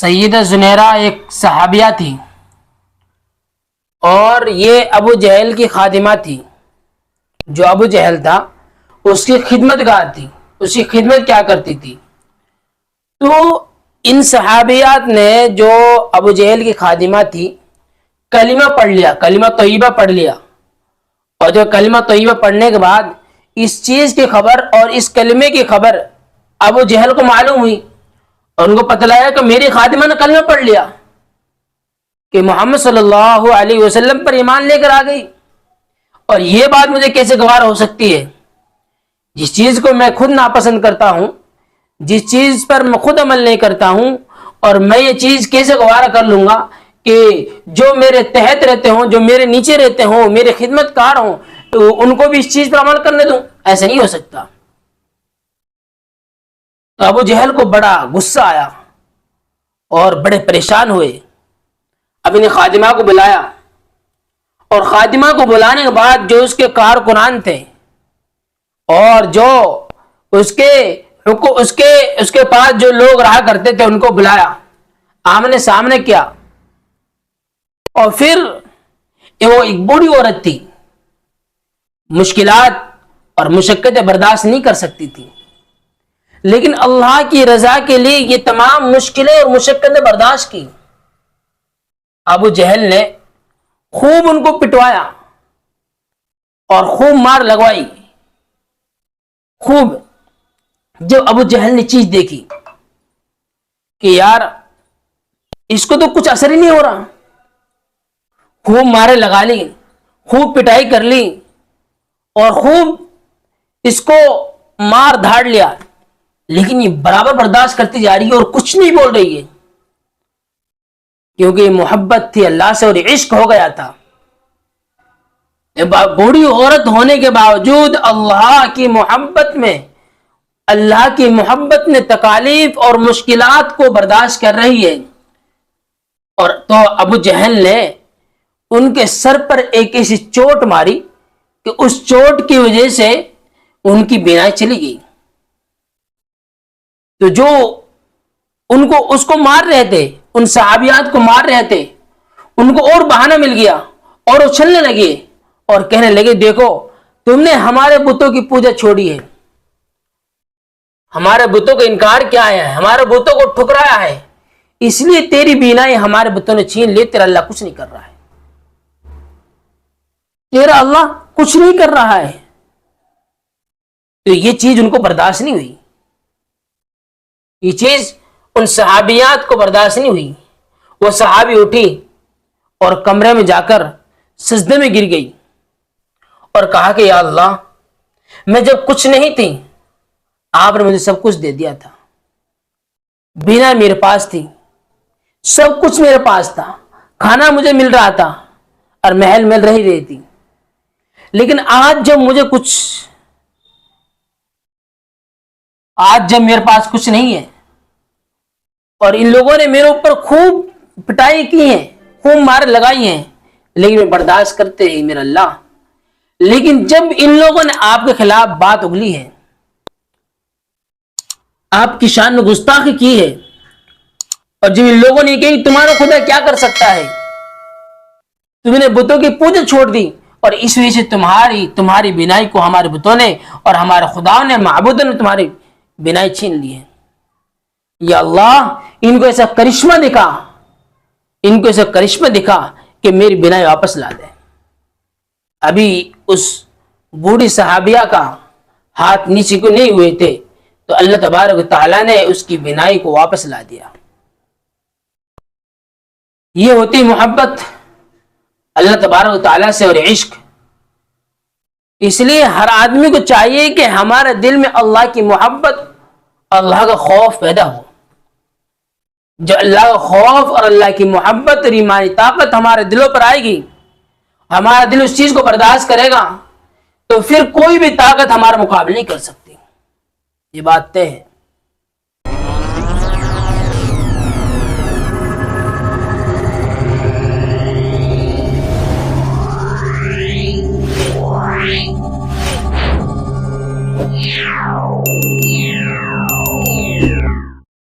سیدہ زنیرہ ایک صحابیہ تھی اور یہ ابو جہل کی خادمہ تھی. جو ابو جہل تھا اس کی خدمت گار تھی, اس کی خدمت کیا کرتی تھی. تو ان صحابیات نے جو ابو جہل کی خادمہ تھی کلمہ پڑھ لیا, کلمہ طیبہ پڑھ لیا, اور جو کلمہ طیبہ پڑھنے کے بعد اس چیز کی خبر اور اس کلمے کی خبر ابو جہل کو معلوم ہوئی اور ان کو پتہ لگا کہ میری خادمہ نے کلمہ پڑھ لیا, کہ محمد صلی اللہ علیہ وسلم پر ایمان لے کر آ گئی. اور یہ بات مجھے کیسے گوارا ہو سکتی ہے, جس چیز کو میں خود ناپسند کرتا ہوں, جس چیز پر میں خود عمل نہیں کرتا ہوں, اور میں یہ چیز کیسے گوارا کر لوں گا کہ جو میرے تحت رہتے ہوں, جو میرے نیچے رہتے ہوں, میرے خدمت کار ہوں, تو ان کو بھی اس چیز پر عمل کرنے دوں. ایسا نہیں ہو سکتا. تو ابو جہل کو بڑا غصہ آیا اور بڑے پریشان ہوئے. اپنی خادمہ کو بلایا اور خادمہ کو بلانے کے بعد جو اس کے کارکنان تھے اور جو اس کے پاس جو لوگ رہا کرتے تھے ان کو بلایا, آمنے سامنے کیا. اور پھر وہ ایک بوڑھی عورت تھی, مشکلات اور مشقتیں برداشت نہیں کر سکتی تھی, لیکن اللہ کی رضا کے لیے یہ تمام مشکلیں اور مشقتیں برداشت کی. ابو جہل نے خوب ان کو پٹوایا اور خوب مار لگوائی. خوب جب ابو جہل نے چیز دیکھی کہ یار اس کو تو کچھ اثر ہی نہیں ہو رہا, خوب مارے لگا لی, خوب پٹائی کر لی اور خوب اس کو مار دھاڑ لیا, لیکن یہ برابر برداشت کرتی جا رہی ہے اور کچھ نہیں بول رہی ہے, کیونکہ محبت تھی اللہ سے اور عشق ہو گیا تھا. بوڑھی عورت ہونے کے باوجود اللہ کی محبت میں تکالیف اور مشکلات کو برداشت کر رہی ہے. اور تو ابو جہل نے ان کے سر پر ایک ایسی چوٹ ماری کہ اس چوٹ کی وجہ سے ان کی بینائی چلی گئی. تو جو اس کو مار رہے تھے, ان صحابیات کو مار رہے تھے, ان کو اور بہانہ مل گیا اور اچھلنے لگے اور کہنے لگے دیکھو تم نے ہمارے بتوں کی پوجا چھوڑی ہے, ہمارے بتوں کا انکار کیا ہے, ہمارے بتوں کو ٹھکرایا ہے, اس لیے تیری بینائی ہمارے بتوں نے چھین لی. تیرا اللہ کچھ نہیں کر رہا ہے, تیرا اللہ کچھ نہیں کر رہا ہے. تو یہ چیز ان کو برداشت نہیں ہوئی, یہ چیز ان صحابیات کو برداشت نہیں ہوئی. وہ صحابی اٹھی اور کمرے میں جا کر سجدے میں گر گئی اور کہا کہ یا اللہ, میں جب کچھ نہیں تھی آپ نے مجھے سب کچھ دے دیا تھا, بینا میرے پاس تھی, سب کچھ میرے پاس تھا, کھانا مجھے مل رہا تھا اور محل مل رہی تھی, لیکن آج جب میرے پاس کچھ نہیں ہے اور ان لوگوں نے میرے اوپر خوب پٹائی کی ہے, خوب مار لگائی ہیں, لیکن میں برداشت کرتے ہی میرا اللہ. لیکن جب ان لوگوں نے آپ کے خلاف بات اگلی ہے, آپ کی شان میں گستاخی کی ہے, اور جب ان لوگوں نے کہا تمہارا خدا کیا کر سکتا ہے, تم نے بتوں کی پوجا چھوڑ دی اور اس وجہ سے تمہاری بینائی کو ہمارے بتوں نے اور ہمارے خداؤں نے, معبودوں نے تمہاری بینائی چھین لی ہے. یا اللہ ان کو ایسا کرشمہ دکھا کہ میری بینائی واپس لا دے. ابھی اس بوڑھی صحابیہ کا ہاتھ نیچے کو نہیں ہوئے تھے تو اللہ تبارک و تعالیٰ نے اس کی بینائی کو واپس لا دیا. یہ ہوتی محبت اللہ تبارک و تعالیٰ سے اور عشق. اس لیے ہر آدمی کو چاہیے کہ ہمارے دل میں اللہ کی محبت, اللہ کا خوف پیدا ہو. جو اللہ کا خوف اور اللہ کی محبت اور ایمانی طاقت ہمارے دلوں پر آئے گی, ہمارا دل اس چیز کو برداشت کرے گا, تو پھر کوئی بھی طاقت ہمارا مقابلہ نہیں کر سکتی. یہ بات طے ہے. Yeah.